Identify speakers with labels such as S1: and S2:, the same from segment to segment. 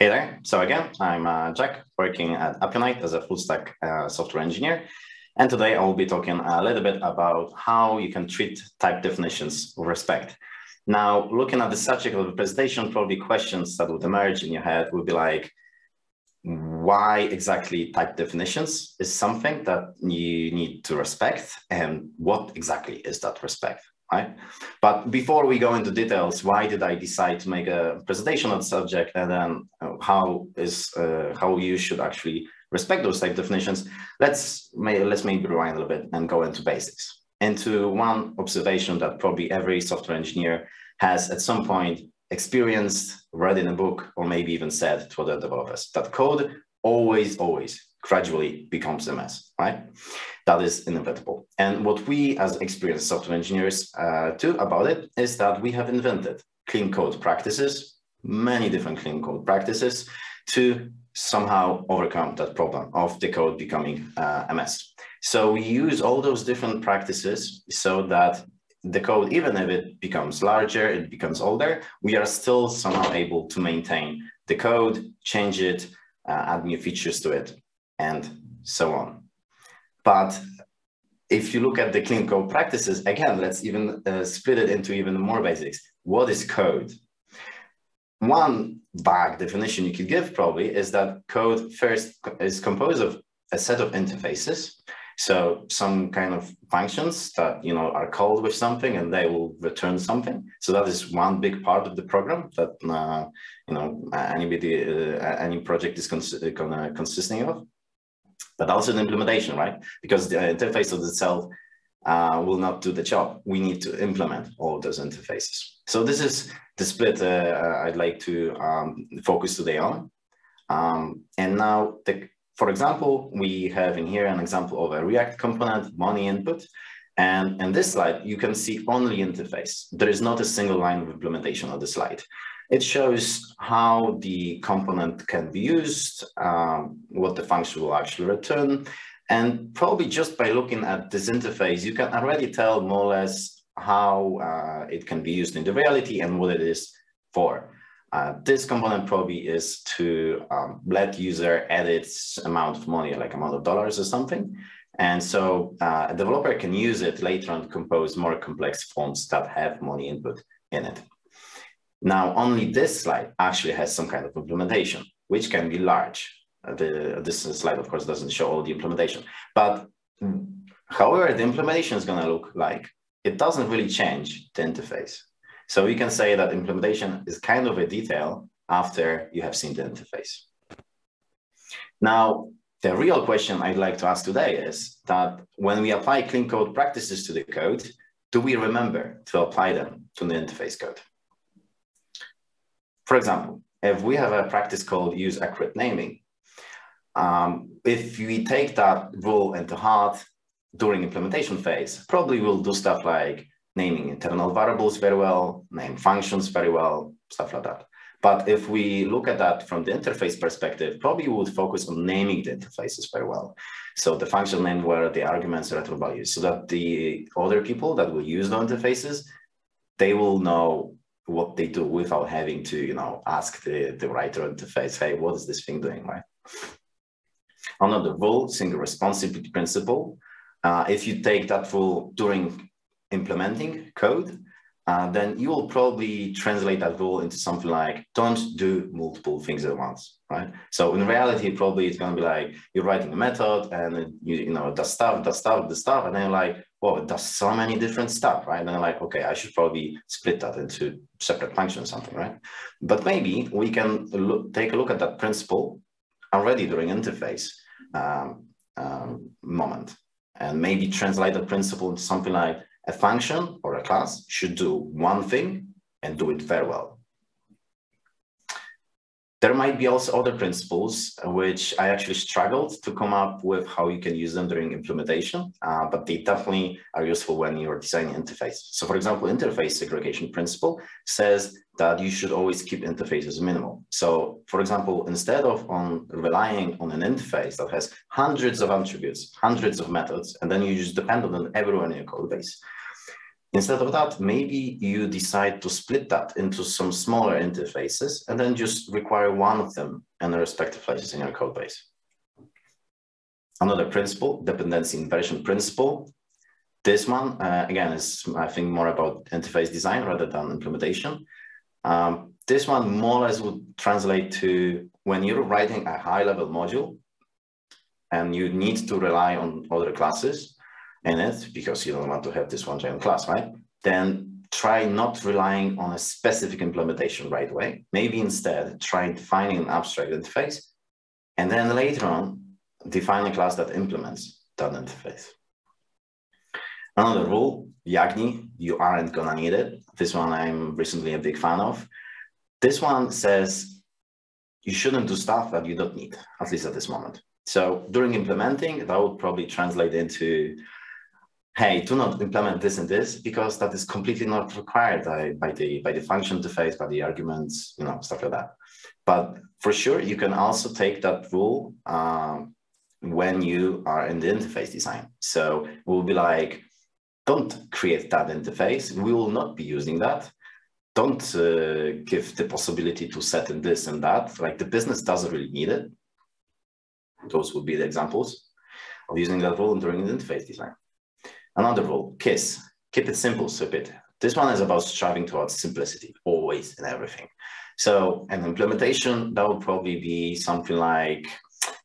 S1: Hey there. So again, I'm Jack, working at Apionite as a full stack software engineer. And today I will be talking a little bit about how you can treat type definitions with respect. Now, looking at the subject of the presentation, probably questions that would emerge in your head would be like, why exactly type definitions is something that you need to respect, and what exactly is that respect? Right? But before we go into details, why did I decide to make a presentation on the subject, and then how you should actually respect those type definitions? Let's maybe rewind a little bit and go into basics, into one observation that probably every software engineer has at some point experienced, read in a book, or maybe even said to other developers, that code always gradually becomes a mess, right? That is inevitable. And what we as experienced software engineers do about it is that we have invented clean code practices, many different clean code practices, to somehow overcome that problem of the code becoming a mess. So we use all those different practices so that the code, even if it becomes larger, it becomes older, we are still somehow able to maintain the code, change it, add new features to it, and so on. But if you look at the clean code practices, again, let's even split it into even more basics. What is code? One vague definition you could give probably is that code first is composed of a set of interfaces. So some kind of functions that are called with something and they will return something. So that is one big part of the program that any project is consisting of. But also the implementation, right? Because the interface of itself will not do the job. We need to implement all of those interfaces. So this is the split I'd like to focus today on. And now, for example, we have in here an example of a React component, money input. And in this slide, you can see only interface. There is not a single line of implementation on the slide. It shows how the component can be used, what the function will actually return. And probably just by looking at this interface, you can already tell more or less how it can be used in the reality and what it is for. This component probably is to let user edit amount of money, like amount of dollars or something. And so a developer can use it later on to compose more complex forms that have money input in it. Now, only this slide actually has some kind of implementation, which can be large. This slide, of course, doesn't show all the implementation. But however the implementation is going to look like, it doesn't really change the interface. So we can say that implementation is kind of a detail after you have seen the interface. Now, the real question I'd like to ask today is that when we apply clean code practices to the code, do we remember to apply them to the interface code? For example, if we have a practice called use accurate naming, if we take that rule into heart during implementation phase, probably we'll do stuff like naming internal variables very well, name functions very well, stuff like that. But if we look at that from the interface perspective, probably we would focus on naming the interfaces very well. So the function name where the arguments are return values, so that the other people that will use the interfaces, they will know what they do without having to, ask the writer interface, hey, what is this thing doing, right? Another rule, single responsibility principle. If you take that rule during implementing code, then you will probably translate that rule into something like, don't do multiple things at once, right? So in reality, probably it's going to be like, you're writing a method and it does stuff, and then you're like, whoa, it does so many different stuff, right? And then like, okay, I should probably split that into separate functions or something, right? But maybe we can take a look at that principle already during interface moment, and maybe translate the principle into something like, a function or a class should do one thing and do it very well. There might be also other principles which I actually struggled to come up with how you can use them during implementation, but they definitely are useful when you're designing interface. So for example, interface segregation principle says that you should always keep interfaces minimal. So for example, instead of relying on an interface that has hundreds of attributes, hundreds of methods, and then you just depend on everyone in your code base, Instead of that, maybe you decide to split that into some smaller interfaces and then just require one of them in the respective places in your code base. Another principle, dependency inversion principle. This one, again, is, I think, more about interface design rather than implementation. This one more or less would translate to when you're writing a high-level module and you need to rely on other classes in it because you don't want to have this one giant class, right? Then try not relying on a specific implementation right away. Maybe instead try defining an abstract interface and then later on define a class that implements that interface. Another rule, YAGNI, you aren't gonna need it. This one I'm recently a big fan of. This one says you shouldn't do stuff that you don't need, at least at this moment. So during implementing, that would probably translate into, hey, do not implement this and this because that is completely not required by the function interface, by the arguments, you know, stuff like that. But for sure, you can also take that rule when you are in the interface design. So we'll be like, don't create that interface. We will not be using that. Don't give the possibility to set in this and that. Like the business doesn't really need it. Those would be the examples of using that rule during the interface design. Another rule, KISS, keep it simple, stupid. This one is about striving towards simplicity, always in everything. So an implementation, that would probably be something like,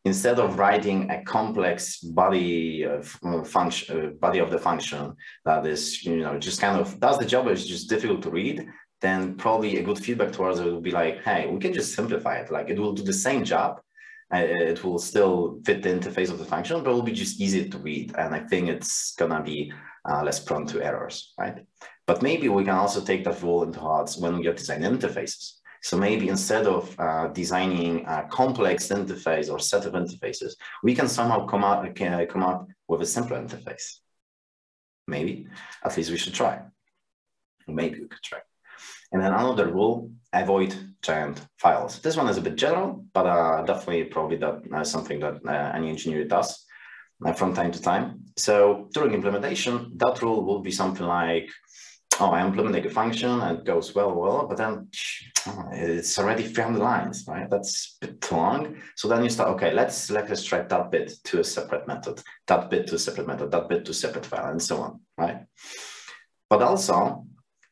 S1: instead of writing a complex body of the function that is, you know, just kind of does the job, is just difficult to read, then probably a good feedback towards it would be like, hey, we can just simplify it. Like it will do the same job. It will still fit the interface of the function, but it will be just easier to read. And I think it's gonna be less prone to errors, right? But maybe we can also take that rule into heart when we are designing interfaces. So maybe instead of designing a complex interface or set of interfaces, we can somehow come up with a simpler interface. Maybe, at least we should try. Maybe we could try. And then another rule, avoid giant files. This one is a bit general, but definitely probably that something that any engineer does from time to time. So during implementation, that rule will be something like, oh, I implement a function and it goes well, but then it's already 300 lines, right? That's a bit too long. So then you start, okay, let's extract that bit to a separate method, that bit to a separate method, that bit to a separate file, and so on, right? But also,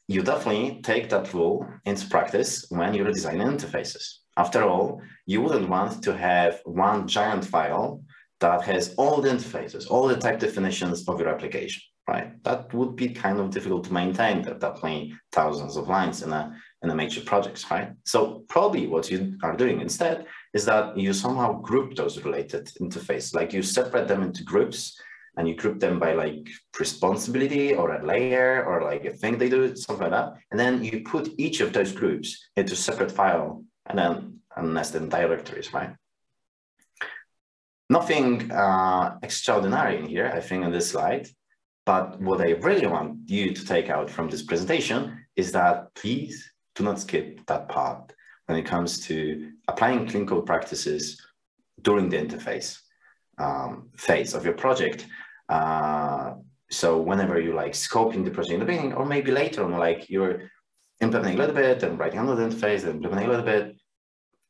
S1: you definitely take that rule into practice when you're designing interfaces. After all, you wouldn't want to have one giant file that has all the interfaces, all the type definitions of your application, right? That would be kind of difficult to maintain, that definitely thousands of lines in a major projects, right? So probably what you are doing instead is that you somehow group those related interfaces, like you separate them into groups and you group them by like responsibility or a layer or like a thing they do, something like that. And then you put each of those groups into a separate file and then nest in directories, right? Nothing extraordinary in here, I think, on this slide. But what I really want you to take out from this presentation is that please do not skip that part when it comes to applying clean code practices during the interface phase of your project. So whenever you like scoping the project in the beginning, or maybe later on, like you're implementing a little bit and writing another interface and implementing a little bit,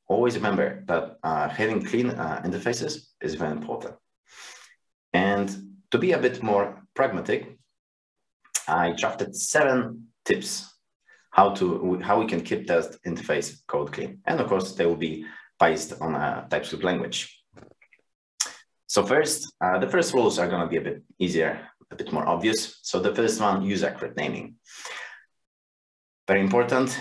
S1: always remember that having clean interfaces is very important. And to be a bit more pragmatic, I drafted 7 tips how we can keep that interface code clean. And of course, they will be based on a TypeScript language. So first, the first rules are going to be a bit easier, a bit more obvious. So the first one, use accurate naming. Very important,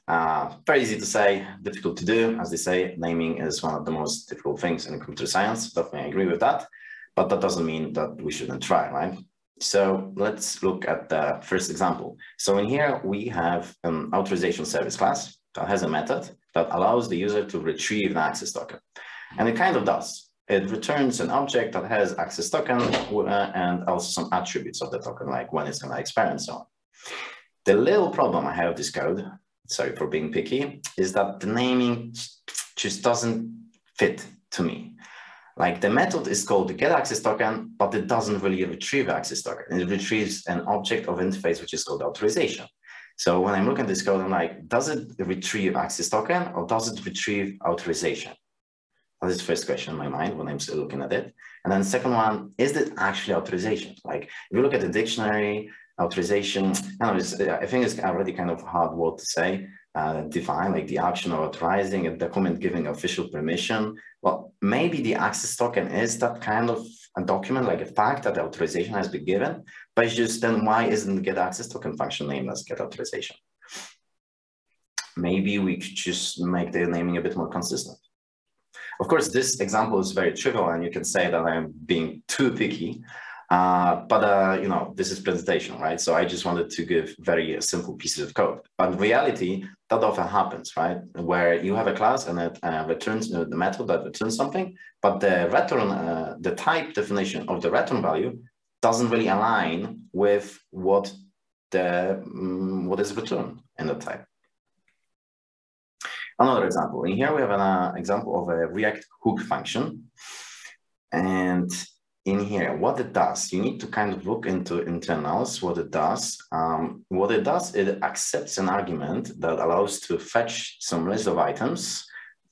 S1: very easy to say, difficult to do. As they say, naming is one of the most difficult things in computer science. Definitely agree with that. But that doesn't mean that we shouldn't try, right? So let's look at the first example. So in here, we have an authorization service class that has a method that allows the user to retrieve an access token. And it kind of does. It returns an object that has access token and also some attributes of the token, like when it's going to expire and so on. The little problem I have with this code, sorry for being picky, is that the naming just doesn't fit to me. Like the method is called the get access token, but it doesn't really retrieve access token. It retrieves an object of interface, which is called authorization. So when I'm looking at this code, I'm like, does it retrieve access token or does it retrieve authorization? That is the first question in my mind when I'm still looking at it. And then the second one, is it actually authorization? Like if you look at the dictionary, authorization, I think it's already kind of a hard word to say, define, like the action of authorizing a document giving official permission. Well, maybe the access token is that kind of a document, like a fact that the authorization has been given, but it's just then why isn't the get access token function named as get authorization? Maybe we could just make the naming a bit more consistent. Of course, this example is very trivial and you can say that I'm being too picky, but you know, this is presentation, right? So I just wanted to give very simple pieces of code. But in reality, that often happens, right? Where you have a class and it returns the method that returns something, but the return, the type definition of the return value doesn't really align with what is returned in the type. Another example, in here we have an example of a React hook function. And in here, what it does, you need to kind of look into internals, what it does. It accepts an argument that allows to fetch some list of items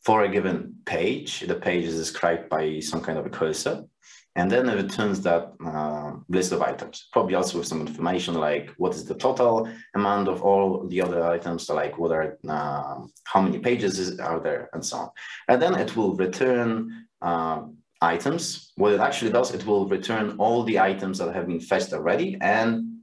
S1: for a given page. The page is described by some kind of a cursor. And then it returns that list of items, probably also with some information like what is the total amount of all the other items, so like what are, how many pages are there, and so on. And then it will return items. What it actually does, it will return all the items that have been fetched already. And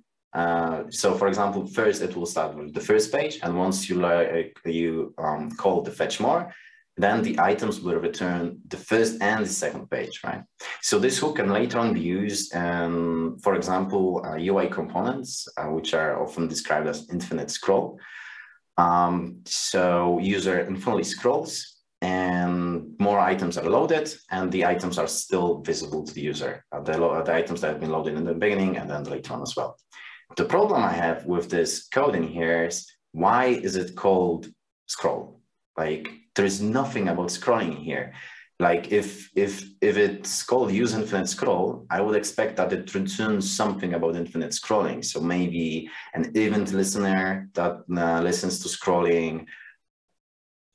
S1: so, for example, first it will start with the first page, and once you call the fetch more, then the items will return the first and the second page, right? So this hook can later on be used in, for example, UI components, which are often described as infinite scroll. So user infinitely scrolls and more items are loaded and the items are still visible to the user. The items that have been loaded in the beginning and then later on as well. The problem I have with this code in here is, why is it called scroll? Like, there is nothing about scrolling here. Like if it's called use infinite scroll, I would expect that it returns something about infinite scrolling. So maybe an event listener that listens to scrolling,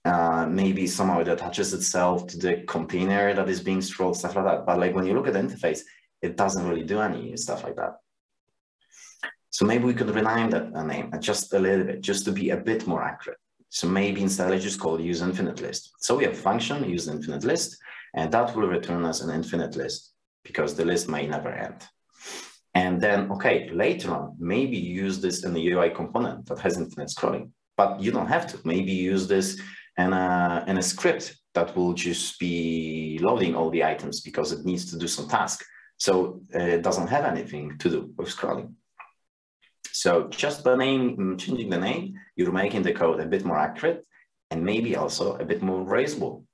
S1: maybe somehow it attaches itself to the container that is being scrolled, stuff like that. But like when you look at the interface, it doesn't really do any stuff like that. So maybe we could rename that name just a little bit, just to be a bit more accurate. So maybe instead I just call use infinite list. So we have a function use infinite list, and that will return us an infinite list because the list may never end. And then, okay, later on, maybe you use this in the UI component that has infinite scrolling, but you don't have to. Maybe use this in a script that will just be loading all the items because it needs to do some task. So it doesn't have anything to do with scrolling. So just by changing the name, you're making the code a bit more accurate and maybe also a bit more reusable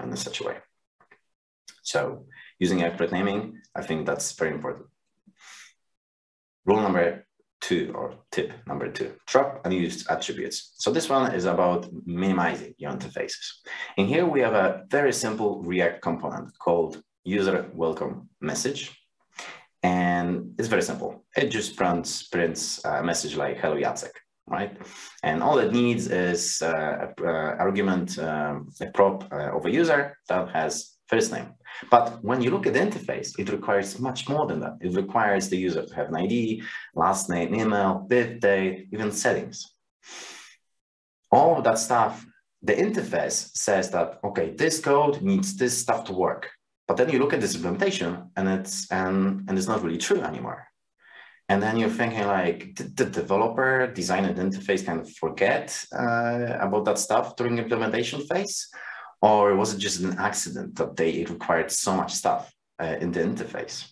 S1: in such a way. So using accurate naming, I think that's very important. Rule number 2, or tip number 2, drop unused attributes. So this one is about minimizing your interfaces. In here, we have a very simple React component called user welcome message. And it's very simple. It just prints a message like hello Jacek, right? And all it needs is an argument, a prop of a user that has first name. But when you look at the interface, it requires much more than that. It requires the user to have an ID, last name, email, birthday, even settings. All of that stuff, the interface says that, okay, this code needs this stuff to work. But then you look at this implementation and it's not really true anymore. And then you're thinking like, did the developer design an interface kind of forget about that stuff during implementation phase? Or was it just an accident that it required so much stuff in the interface?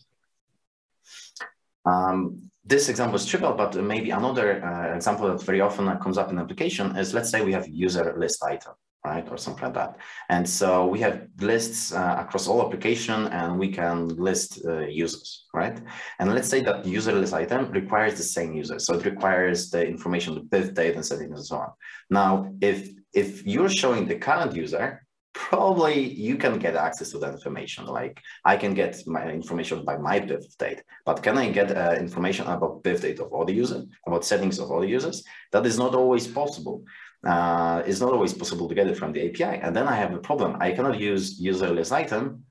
S1: This example is trivial, but maybe another example that very often comes up in application is, let's say we have user list item, right? Or something like that. And so we have lists across all application and we can list users, right? And let's say that user list item requires the same user. So it requires the information, the birth date and settings and so on. Now, if you're showing the current user, probably you can get access to that information. Like I can get my information by my birth date, but can I get information about birth date of all the users, about settings of all the users? That is not always possible. It's not always possible to get it from the API. And then I have a problem. I cannot use user list item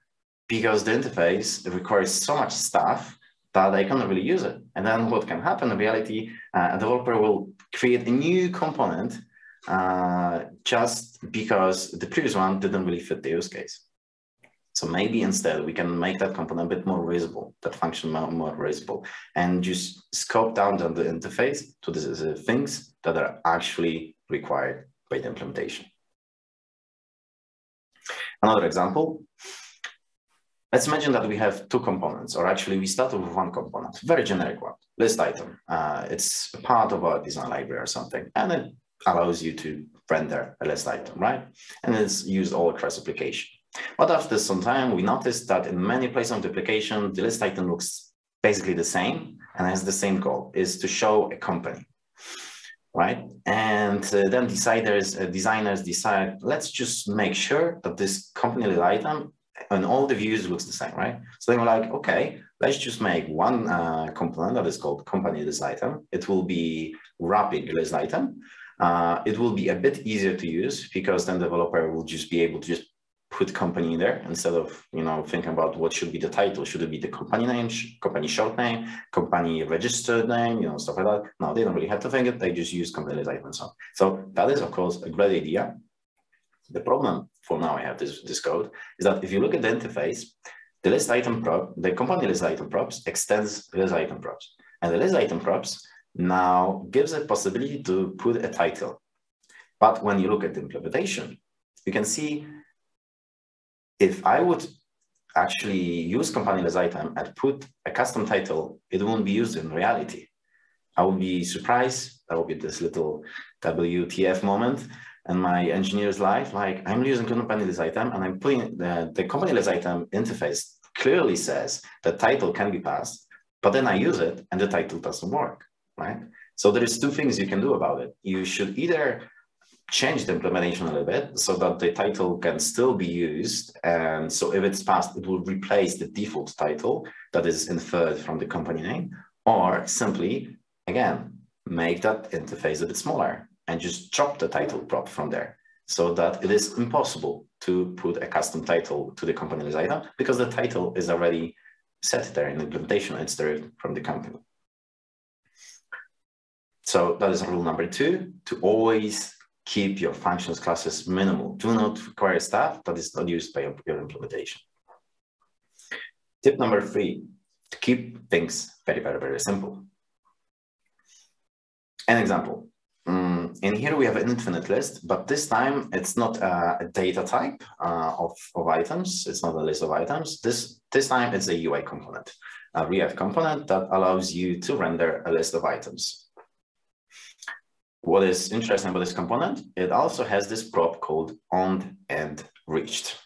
S1: because the interface requires so much stuff that I cannot really use it. And then what can happen in reality, a developer will create a new component just because the previous one didn't really fit the use case. So maybe instead we can make that component a bit more visible, that function more visible, and just scope down the interface to the things that are actually required by the implementation. Another example. Let's imagine that we have two components, or actually we start with one component, very generic one, list item. It's a part of our design library or something, and it allows you to render a list item, right? And it's used all across application. But after some time, we noticed that in many places on the application, the list item looks basically the same and has the same goal, is to show a company, right? And then designers decide, let's just make sure that this company list item and all the views looks the same, right? So they were like, okay, let's just make one component that is called company list item. It will be wrapping list item. It will be a bit easier to use because then the developer will just be able to just put company in there instead of, you know, thinking about what should be the title. Should it be the company name, company short name, company registered name, you know, stuff like that. No, they don't really have to think it. They just use company list item and so on. So that is, of course, a great idea. The problem for now I have this code is that if you look at the interface, the list item prop, the company list item props extends list item props. And the list item props now gives a possibility to put a title. But when you look at the implementation, you can see if I would actually use company list item and put a custom title, it won't be used in reality. I would be surprised. That would be this little WTF moment in my engineer's life. Like, I'm using company list item and I'm putting the company list item interface clearly says the title can be passed, but then I use it and the title doesn't work, right? So there is two things you can do about it. You should either change the implementation a little bit so that the title can still be used. And so if it's passed, it will replace the default title that is inferred from the company name, or simply, again, make that interface a bit smaller and just drop the title prop from there so that it is impossible to put a custom title to the company list item because the title is already set there in the implementation. It's derived from the company. So that is rule number 2, to always keep your functions classes minimal. Do not require stuff that is not used by your implementation. Tip number 3, to keep things very, very, very simple. An example. In here we have an infinite list, but this time it's not a data type of items. It's not a list of items. This time it's a UI component, a React component that allows you to render a list of items. What is interesting about this component, it also has this prop called onEndReached.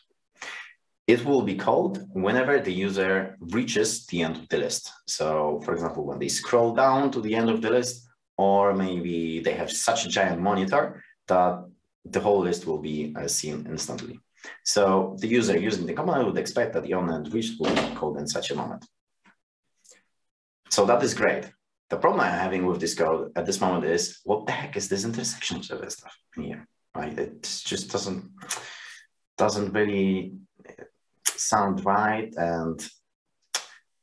S1: It will be called whenever the user reaches the end of the list. So for example, when they scroll down to the end of the list, or maybe they have such a giant monitor that the whole list will be seen instantly. So the user using the component would expect that the onEndReached will be called in such a moment. So that is great. The problem I'm having with this code at this moment is, what the heck is this intersection observer stuff in here, right? It just doesn't really sound right, and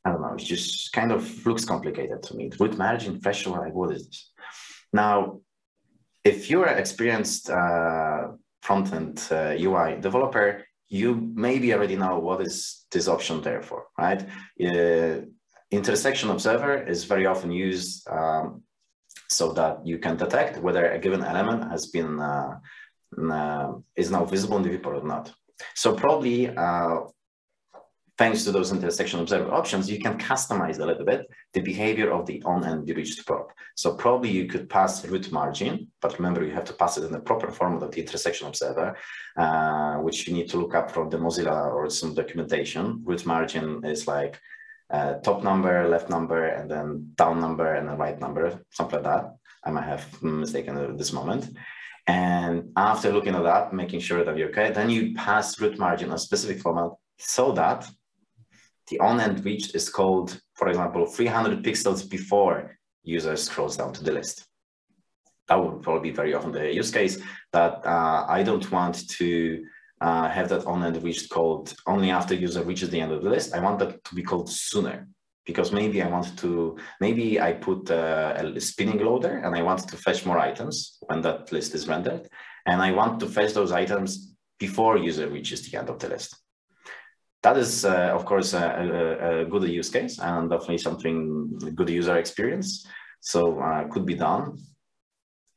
S1: I don't know, it just kind of looks complicated to me. Root margin, threshold, like, what is this? Now, if you're an experienced front-end UI developer, you maybe already know what is this option there for, right? Intersection observer is very often used so that you can detect whether a given element has been is now visible in the viewport or not. So probably thanks to those intersection observer options, you can customize a little bit the behavior of the onEndReached prop. So probably you could pass root margin, but remember you have to pass it in the proper format of the intersection observer, which you need to look up from the Mozilla or some documentation. Root margin is like top number, left number, and then down number, and then right number, something like that. I might have mistaken at this moment. And after looking at that, making sure that you're okay, then you pass root margin on a specific format so that the on-end reached is called, for example, 300 pixels before user scrolls down to the list. That would probably be very often the use case that I don't want to have that on-end reached called only after user reaches the end of the list. I want that to be called sooner, because maybe I put a spinning loader and I want to fetch more items when that list is rendered. And I want to fetch those items before user reaches the end of the list. That is, of course, a good use case and definitely something good user experience. So could be done.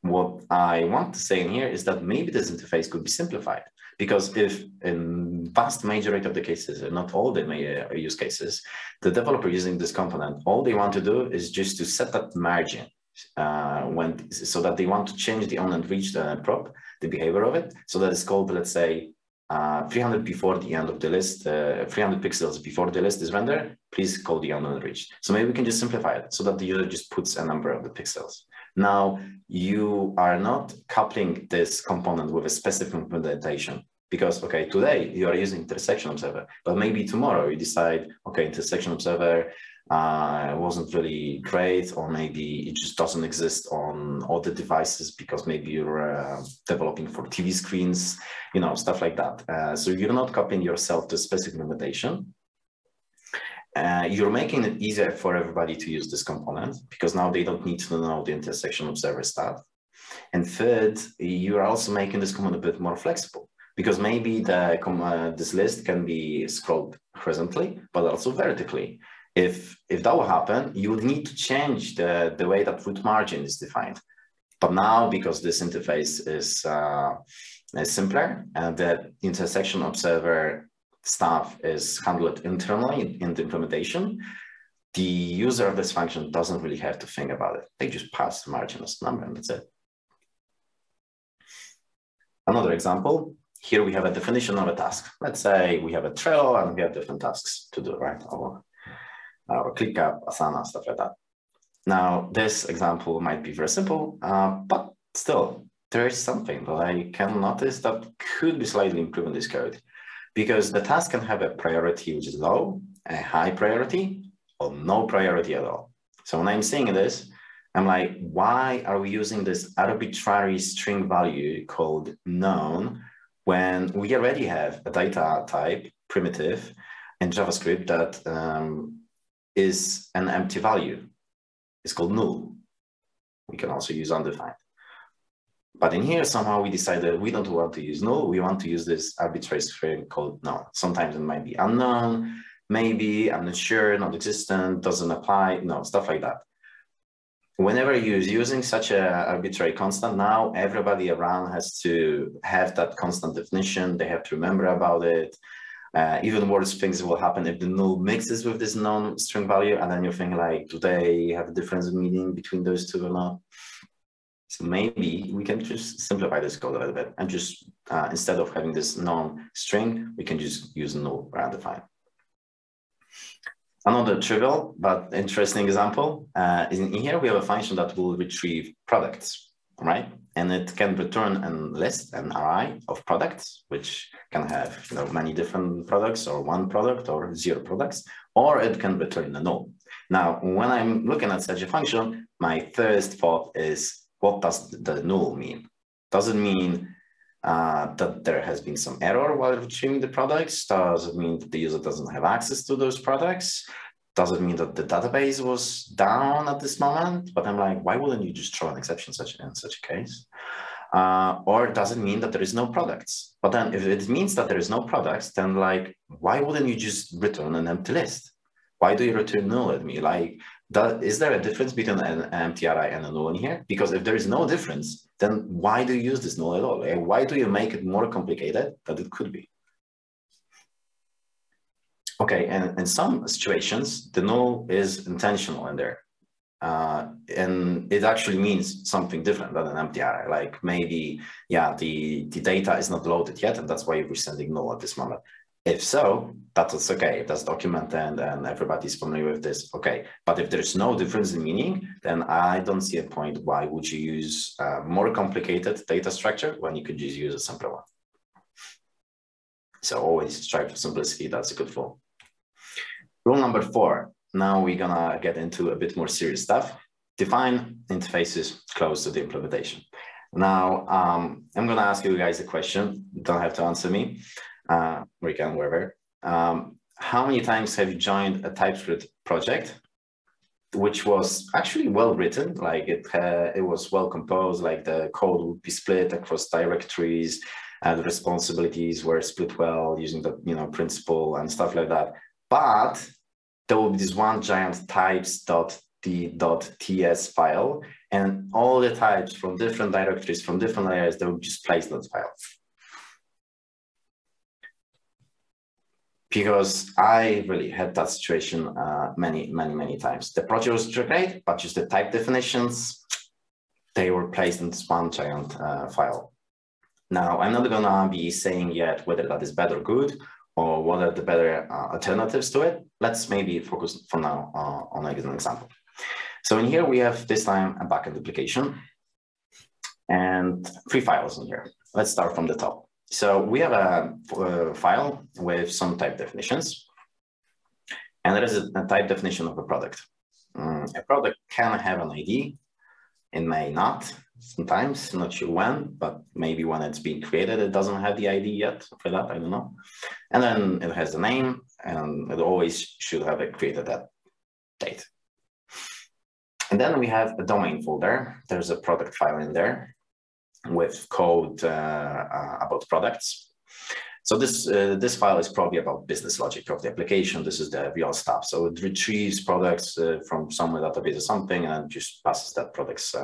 S1: What I want to say in here is that maybe this interface could be simplified, because if in vast majority of the cases, and not all the use cases, the developer using this component, all they want to do is just to set that margin so that they want to change the on-end reach prop, the behavior of it, so that it's called, let's say, 300 before the end of the list, 300 pixels before the list is rendered, please call the on-end reach. So maybe we can just simplify it so that the user just puts a number of the pixels. Now, you are not coupling this component with a specific implementation, because, okay, today you are using intersection observer, but maybe tomorrow you decide, okay, intersection observer wasn't really great, or maybe it just doesn't exist on all the devices because maybe you're developing for TV screens, you know, stuff like that. So you're not coupling yourself to a specific implementation. You're making it easier for everybody to use this component, because now they don't need to know the intersection observer stuff. And third, you're also making this component a bit more flexible, because maybe this list can be scrolled horizontally, but also vertically. If that will happen, you would need to change the way that root margin is defined. But now, because this interface is simpler and the intersection observer stuff is handled internally in the implementation, the user of this function doesn't really have to think about it. They just pass the margin as a number and that's it. Another example, here we have a definition of a task. Let's say we have a Trello and we have different tasks to do, right? Or ClickUp, Asana, stuff like that. Now, this example might be very simple, but still, there is something that I can notice that could be slightly improving this code. Because the task can have a priority which is low, a high priority, or no priority at all. So when I'm seeing this, I'm like, why are we using this arbitrary string value called known when we already have a data type primitive in JavaScript that is an empty value? It's called null. We can also use undefined. But in here, somehow we decided we don't want to use null. We want to use this arbitrary string called known. Sometimes it might be unknown, maybe, I'm not sure, not existent, doesn't apply, no, stuff like that. Whenever you're using such an arbitrary constant, now everybody around has to have that constant definition. They have to remember about it. Even worse things will happen if the null mixes with this known string value, and then you think like, do they have a difference in meaning between those two or not? So maybe we can just simplify this code a little bit and just, instead of having this known string, we can just use null or undefined. Another trivial but interesting example is in here we have a function that will retrieve products, right? And it can return a list, an array of products, which can have, you know, many different products or one product or 0 products, or it can return a null. Now, when I'm looking at such a function, my first thought is, what does the null mean? Does it mean that there has been some error while retrieving the products? Does it mean that the user doesn't have access to those products? Does it mean that the database was down at this moment? But I'm like, why wouldn't you just throw an exception in such a case? Or does it mean that there is no products? But then if it means that there is no products, then like, why wouldn't you just return an empty list? Why do you return null at me? Like, is there a difference between an empty array and a null in here? Because if there is no difference, then why do you use this null at all? Why do you make it more complicated than it could be? Okay, and in some situations, the null is intentional in there. And it actually means something different than an empty array. Like maybe, yeah, the data is not loaded yet, and that's why we're sending null at this moment. If so, that's okay. If that's documented and everybody's familiar with this, okay. But if there's no difference in meaning, then I don't see a point. Why would you use a more complicated data structure when you could just use a simpler one? So always strive for simplicity. That's a good rule. Rule number 4. Now we're gonna get into a bit more serious stuff. Define interfaces close to the implementation. Now, I'm gonna ask you guys a question. You don't have to answer me. Or you can, wherever. How many times have you joined a TypeScript project, which was actually well written, like it was well composed, like the code would be split across directories, and the responsibilities were split well using the principle and stuff like that. But there will be this one giant types.ts file, and all the types from different directories, from different layers, they will just place in that file. Because I really had that situation many times. The project was great, but just the type definitions, they were placed in this one giant file. Now, I'm not gonna be saying yet whether that is bad or good, or what are the better alternatives to it. Let's maybe focus for now on an example. So in here, we have this time a backend application and 3 files in here. Let's start from the top. So we have a file with some type definitions, and there is a type definition of a product. A product can have an ID, it may not, sometimes, not sure when, but maybe when it's being created, it doesn't have the ID yet, for that, I don't know. And then it has the name, and it always should have it created that date. And then we have a domain folder. There's a product file in there with code about products. So this file is probably about business logic of the application. This is the real stuff. So it retrieves products from some database or something and just passes that products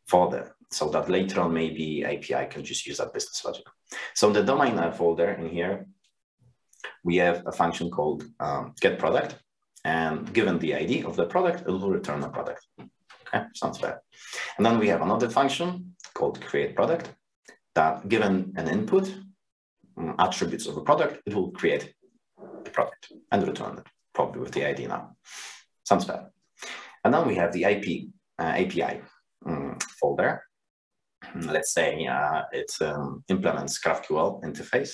S1: folder, so that later on maybe API can just use that business logic. So in the domain folder in here, we have a function called getProduct, and given the ID of the product, it will return a product. Okay, sounds fair. And then we have another function called createProduct that, given an input, attributes of a product, it will create the product and return it, probably with the ID now. Sounds fair. And then we have the API folder. Let's say it implements GraphQL interface.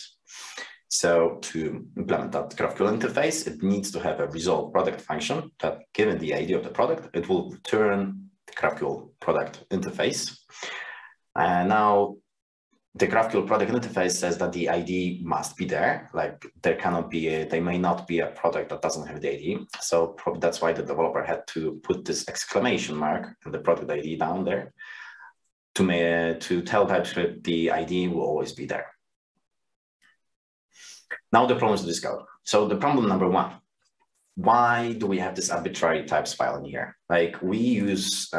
S1: So to implement that GraphQL interface, it needs to have a resolve product function that, given the ID of the product, it will return the GraphQL product interface. And now the GraphQL product interface says that the ID must be there. Like there may not be a product that doesn't have the ID. So probably that's why the developer had to put this exclamation mark and the product ID down there to tell TypeScript the ID will always be there. Now the problems to discover. So the problem number 1, why do we have this arbitrary types file in here? Like we use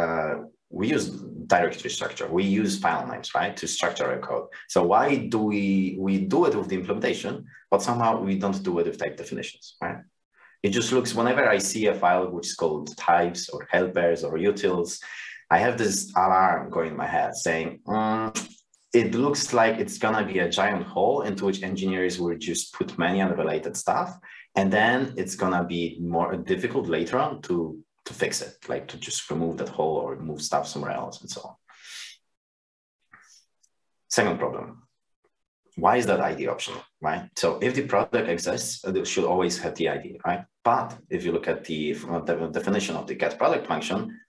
S1: directory structure, we use file names, right, to structure our code. So why do we do it with the implementation, but somehow we don't do it with type definitions, right? It just looks, whenever I see a file which is called types or helpers or utils, I have this alarm going in my head saying, it looks like it's gonna be a giant hole into which engineers will just put many unrelated stuff, and then it's gonna be more difficult later on to fix it, like to just remove that hole or move stuff somewhere else and so on. Second problem, why is that ID optional, right? So if the product exists, it should always have the ID, right? But if you look at the definition of the getProduct function,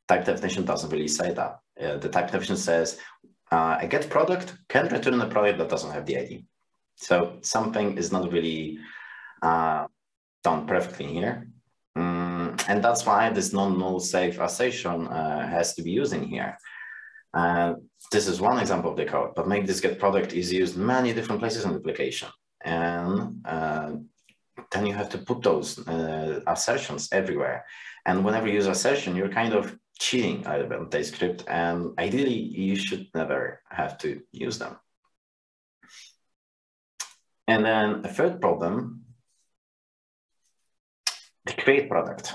S1: type definition doesn't really say that. The type definition says a getProduct can return a product that doesn't have the ID. So something is not really done perfectly here. And that's why this non-null safe assertion has to be used in here. This is one example of the code, but maybe this getProduct is used in many different places in the application. And then you have to put those assertions everywhere. And whenever you use assertion, you're kind of cheating a little bit on Typescript, and ideally you should never have to use them. And then a third problem, the create product.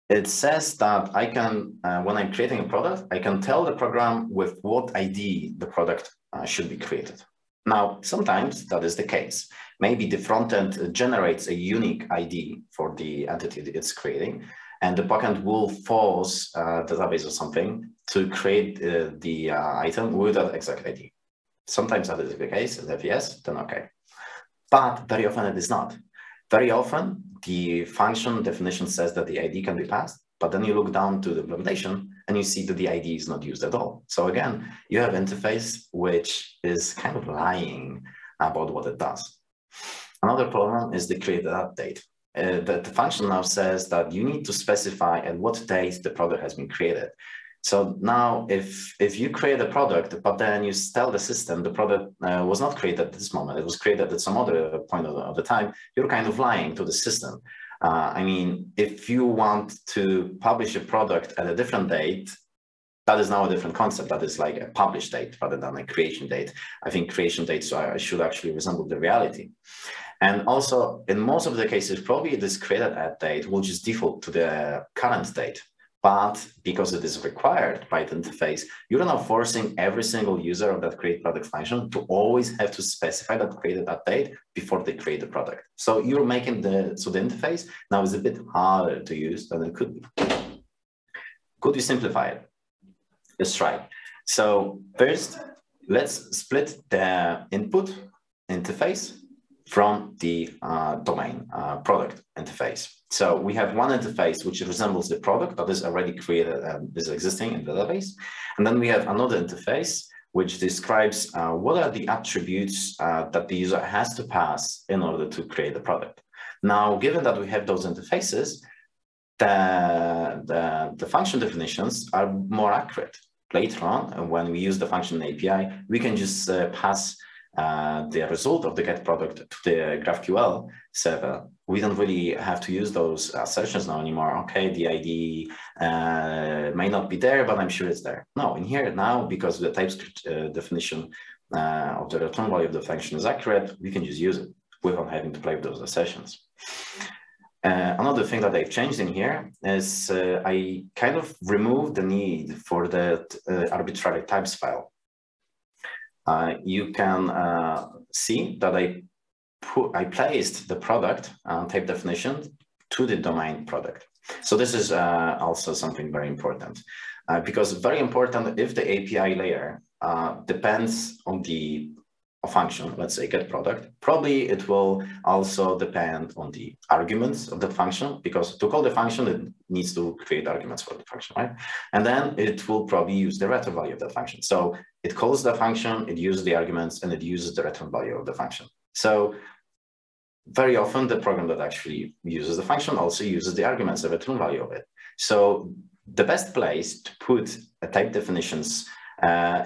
S1: It says that I can, when I'm creating a product, I can tell the program with what ID the product should be created. Now, sometimes that is the case. maybe the front end generates a unique ID for the entity that it's creating, and the backend will force a database or something to create the item with that exact ID. Sometimes that is the case, and if yes, then okay. But very often it is not. Very often the function definition says that the ID can be passed, but then you look down to the implementation and you see that the ID is not used at all. So again, you have interface which is kind of lying about what it does. Another problem is the create update. The function now says that you need to specify at what date the product has been created. So now if you create a product, but then you tell the system the product was not created at this moment, it was created at some other point of the time, you're kind of lying to the system. I mean, if you want to publish a product at a different date, that is now a different concept. That is like a publish date rather than a creation date. I think creation dates should actually resemble the reality. And also, in most of the cases, probably this created at date will just default to the current date. But because it is required by the interface, you're now forcing every single user of that create product function to always have to specify that created at date before they create the product. So you're making the interface now is a bit harder to use than it could be. Could you simplify it? Let's try. So first, let's split the input interface from the domain product interface. So we have one interface which resembles the product that is already created and is existing in the database. And then we have another interface which describes what are the attributes that the user has to pass in order to create the product. Now, given that we have those interfaces, the function definitions are more accurate. Later on, when we use the function API, we can just pass the result of the get product to the GraphQL server. We don't really have to use those assertions now anymore. Okay, the ID may not be there, but I'm sure it's there. No, in here now, because the TypeScript definition of the return value of the function is accurate, we can just use it without having to play with those assertions. Another thing that I've changed in here is I kind of removed the need for the arbitrary types file. You can see that I placed the product type definition to the domain product. So this is also something very important because very important if the API layer depends on the function, let's say get product, probably it will also depend on the arguments of the function, because to call the function, it needs to create arguments for the function, right? And then it will probably use the return value of the function. So it calls the function, it uses the arguments, and it uses the return value of the function. So very often the program that actually uses the function also uses the arguments, the return value of it. So the best place to put a type definitions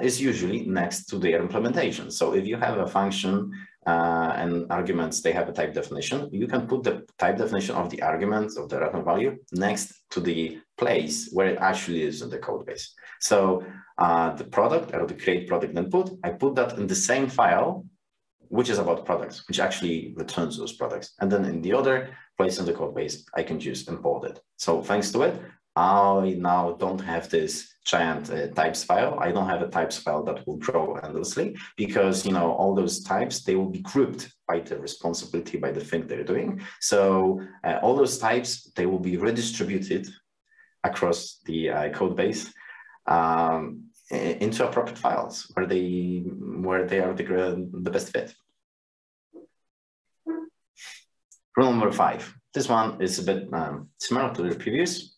S1: is usually next to their implementation. So if you have a function and arguments, they have a type definition, you can put the type definition of the arguments of the return value next to the place where it actually is in the code base. So the product or the create product input, I put that in the same file, which is about products, which actually returns those products. And then in the other place in the code base, I can just import it. So thanks to it, I now don't have this giant types file. I don't have a types file that will grow endlessly because, you know, all those types, they will be grouped by the responsibility, by the thing they're doing. So all those types, they will be redistributed across the code base into appropriate files where they are the best fit. Rule number 5. This one is a bit similar to the previous.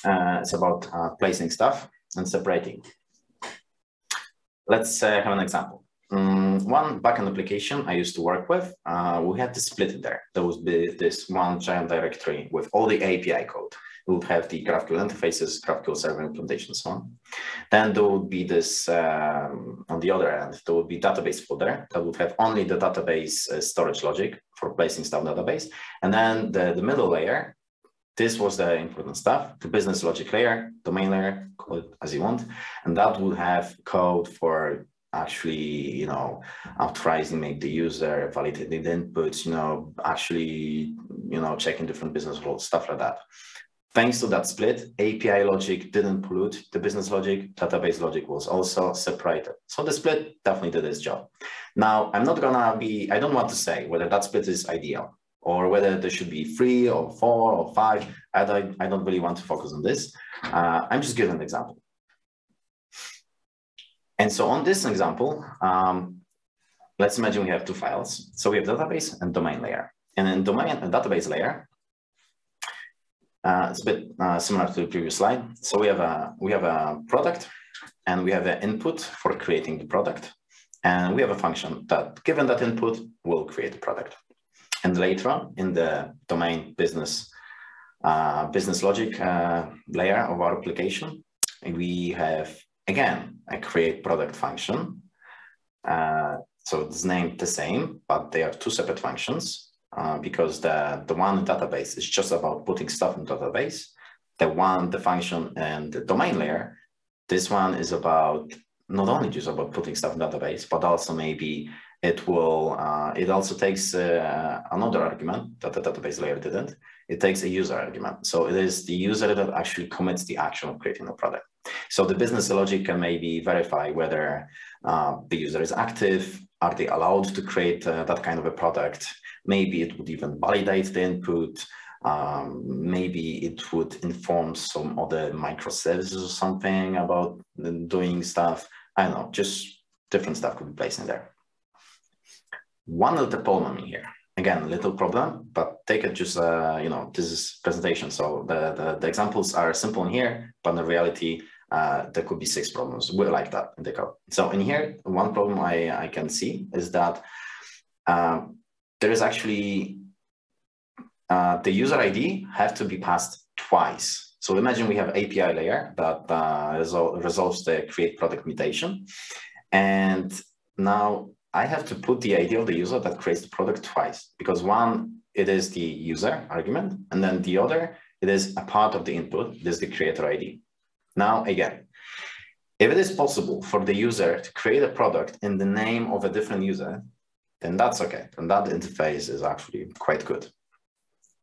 S1: It's about placing stuff and separating. Let's have an example. One backend application I used to work with, we had to split it there. There would be this one giant directory with all the API code. We would have the GraphQL interfaces, GraphQL server implementation, and so on. Then there would be this, on the other end, there would be database folder that would have only the database storage logic for placing stuff in database. And then the middle layer, this was the important stuff, the business logic layer, domain layer, call it as you want. And that would have code for actually, you know, authorizing, make the user, validating the inputs, you know, actually, you know, checking different business rules, stuff like that. Thanks to that split, API logic didn't pollute the business logic, database logic was also separated. So the split definitely did its job. Now, I don't want to say whether that split is ideal or whether there should be 3 or 4 or 5. I don't really want to focus on this. I'm just giving an example. And so on this example, let's imagine we have 2 files. So we have database and domain layer. And in domain and database layer, it's a bit similar to the previous slide. So we have a product, and we have an input for creating the product, and we have a function that, given that input, will create the product. And later on in the domain business logic layer of our application, we have again a create product function. So it's named the same, but they are 2 separate functions. Because the one database is just about putting stuff in database. The function and the domain layer, this one is about not only just about putting stuff in database, but also maybe it also takes another argument that the database layer didn't. It takes a user argument. So it is the user that actually commits the action of creating a product. So the business logic can maybe verify whether the user is active. Are they allowed to create that kind of a product? Maybe it would even validate the input. Maybe it would inform some other microservices or something about doing stuff. I don't know, just different stuff could be placed in there. One little problem in here. Again, little problem, but take it just, this is presentation. So the examples are simple in here, but in reality, there could be 6 problems. We're like that in the code. So in here, one problem I can see is that there is actually the user ID have to be passed twice. So imagine we have API layer that resolves the create product mutation. And now I have to put the ID of the user that creates the product twice, because one, it is the user argument, and then the other, it is a part of the input, it is the creator ID. Now, again, if it is possible for the user to create a product in the name of a different user, then that's okay. And that interface is actually quite good.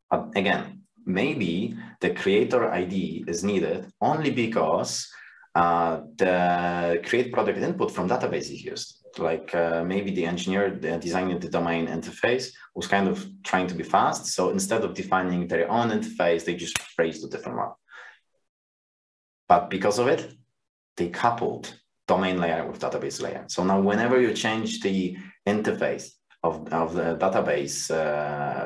S1: But again, maybe the creator ID is needed only because the create product input from database is used. Like maybe the engineer designing the domain interface was kind of trying to be fast. So instead of defining their own interface, they just phrased a different one. But because of it, they coupled domain layer with database layer. So now whenever you change the interface of the database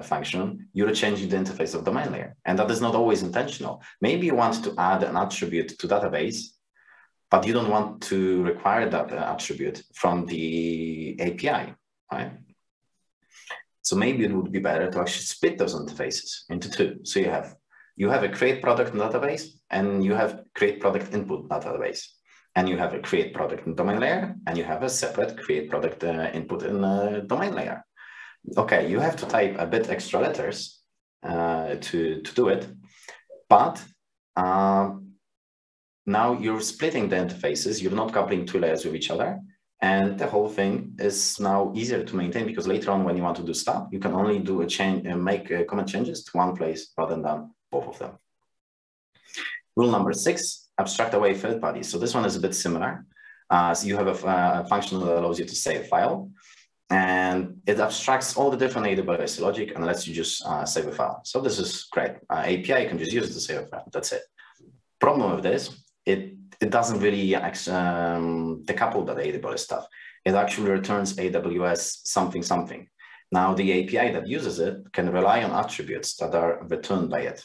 S1: function, you're changing the interface of domain layer. And that is not always intentional. Maybe you want to add an attribute to database, but you don't want to require that attribute from the API, right? So maybe it would be better to actually split those interfaces into 2. So you have a create product in database, and you have create product input database. And you have a create product in domain layer, and you have a separate create product input in domain layer. Okay, you have to type a bit extra letters to do it, but now you're splitting the interfaces, you're not coupling 2 layers with each other, and the whole thing is now easier to maintain, because later on when you want to do stuff, you can only do a change and make comment changes to one place rather than both of them. Rule number 6, abstract away third parties. So this one is a bit similar. So you have a function that allows you to save a file, and it abstracts all the different AWS logic and lets you just save a file. So this is great. API, you can just use it to save a file. That's it. Problem with this, it doesn't really decouple that AWS stuff. It actually returns AWS something something. Now the API that uses it can rely on attributes that are returned by it.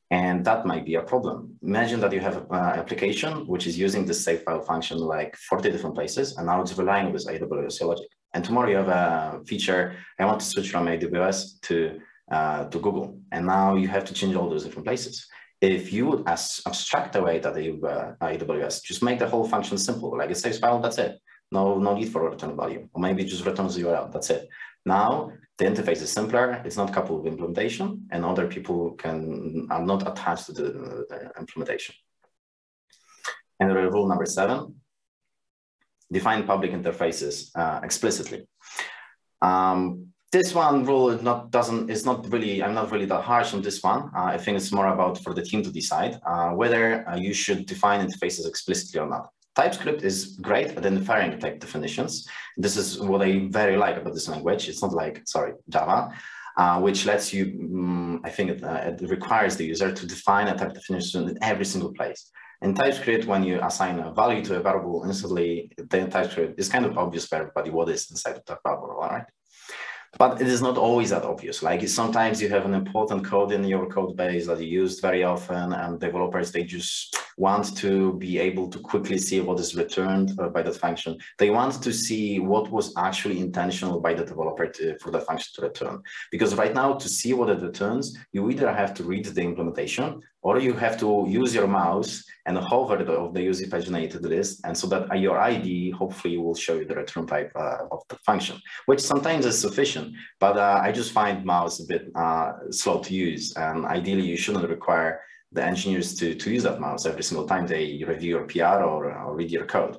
S1: And that might be a problem. Imagine that you have an application which is using the save file function like 40 different places, and now it's relying on this AWS logic. And tomorrow you have a feature, I want to switch from AWS to Google. And now you have to change all those different places. If you would abstract away that AWS, just make the whole function simple, like it saves file, that's it. No need for a return value, or maybe just returns the URL, that's it. Now the interface is simpler, it's not coupled with implementation, and other people are not attached to the implementation. And rule number 7, define public interfaces explicitly. This one rule is not really, I'm not really that harsh on this one. I think it's more about for the team to decide whether you should define interfaces explicitly or not. TypeScript is great at identifying type definitions. This is what I very like about this language. It's not like, sorry, Java, which lets you, I think it requires the user to define a type definition in every single place. In TypeScript, when you assign a value to a variable instantly, then TypeScript is kind of obvious for everybody what is inside of that variable, all right? But it is not always that obvious. Like sometimes you have an important code in your code base that you use very often, and developers, they just want to be able to quickly see what is returned by that function. They want to see what was actually intentional by the developer for the function to return. Because right now, to see what it returns, you either have to read the implementation, or you have to use your mouse and hover of the user paginated list, and so that your ID hopefully will show you the return type of the function, which sometimes is sufficient, but I just find mouse a bit slow to use, and ideally you shouldn't require the engineers to use that mouse every single time they review your PR or read your code.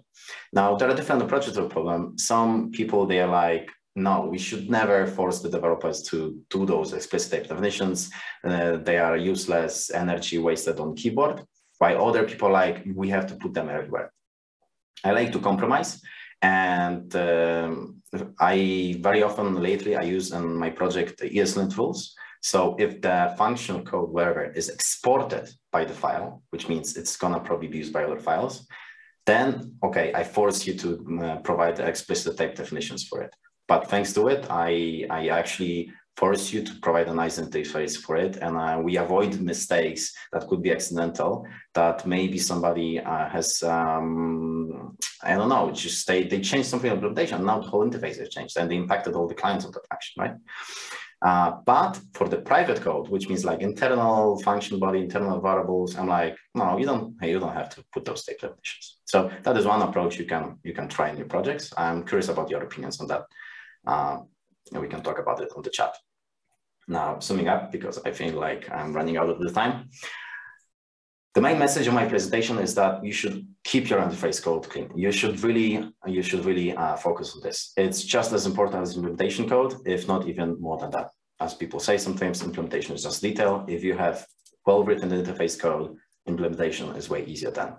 S1: Now, there are different approaches to the problem. Some people, they are like, no, we should never force the developers to do those explicit type definitions. They are useless, energy wasted on keyboard, while other people like, we have to put them everywhere. I like to compromise, and I very often lately I use in my project the ESLint rules. So if the function code, wherever, is exported by the file, which means it's gonna probably be used by other files, then, okay, I force you to provide the explicit type definitions for it. But thanks to it, I actually force you to provide a nice interface for it, and we avoid mistakes that could be accidental, that maybe somebody has, I don't know, just they changed something in implementation, now the whole interface has changed, and they impacted all the clients of that function, right? But for the private code, which means like internal function body, internal variables, I'm like, no, you don't have to put those type definitions. So that is one approach you can try in your projects. I'm curious about your opinions on that. And we can talk about it on the chat. Now, summing up, because I feel like I'm running out of the time. The main message of my presentation is that you should keep your interface code clean. You should really focus on this. It's just as important as implementation code, if not even more than that. As people say, sometimes implementation is just detail. If you have well-written interface code, implementation is way easier then.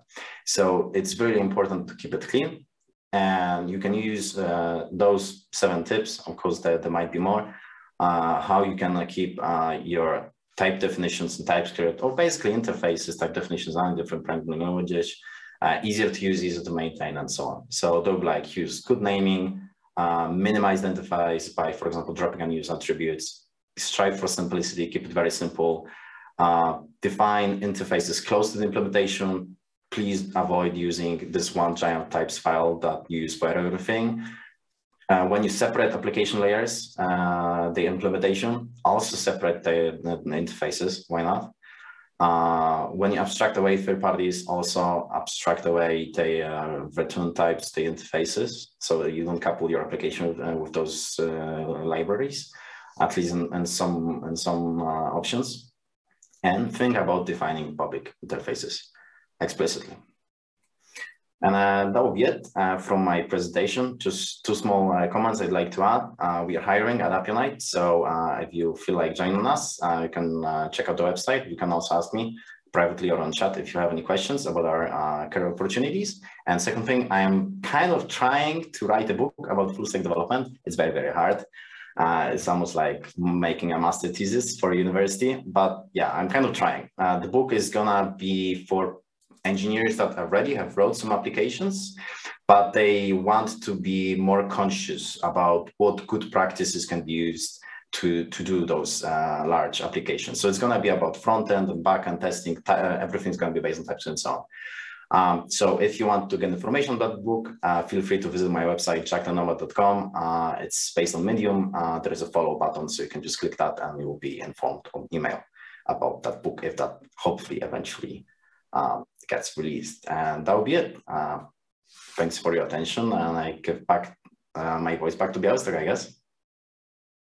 S1: So it's really important to keep it clean. And you can use those 7 tips. Of course, there might be more. How you can keep your type definitions in TypeScript, or basically interfaces, type definitions are in different programming languages, easier to use, easier to maintain, and so on. So they'll like use good naming, minimize the interface by, for example, dropping unused attributes, strive for simplicity, keep it very simple, define interfaces close to the implementation. Please avoid using this one giant types file that you use for everything. When you separate application layers, the implementation, also separate the interfaces, why not? When you abstract away third parties, also abstract away the return types, the interfaces, so that you don't couple your application with those libraries, at least in some options. And think about defining public interfaces explicitly. And that will be it from my presentation. Just 2 small comments I'd like to add. We are hiring at Appionite, so if you feel like joining us, you can check out the website. You can also ask me privately or on chat if you have any questions about our career opportunities. And second thing, I am kind of trying to write a book about full stack development. It's very, very hard. It's almost like making a master thesis for university, but yeah, I'm kind of trying. The book is gonna be for engineers that already have wrote some applications, but they want to be more conscious about what good practices can be used to do those large applications. So it's going to be about front-end and back-end testing. Everything's going to be based on types and so on. So if you want to get information about the book, feel free to visit my website, jackthenomad.com. It's based on Medium. There is a follow button, so you can just click that and you will be informed on email about that book, if that hopefully eventually gets released. And that will be it. Thanks for your attention, and I give back my voice back to Białystok, I guess.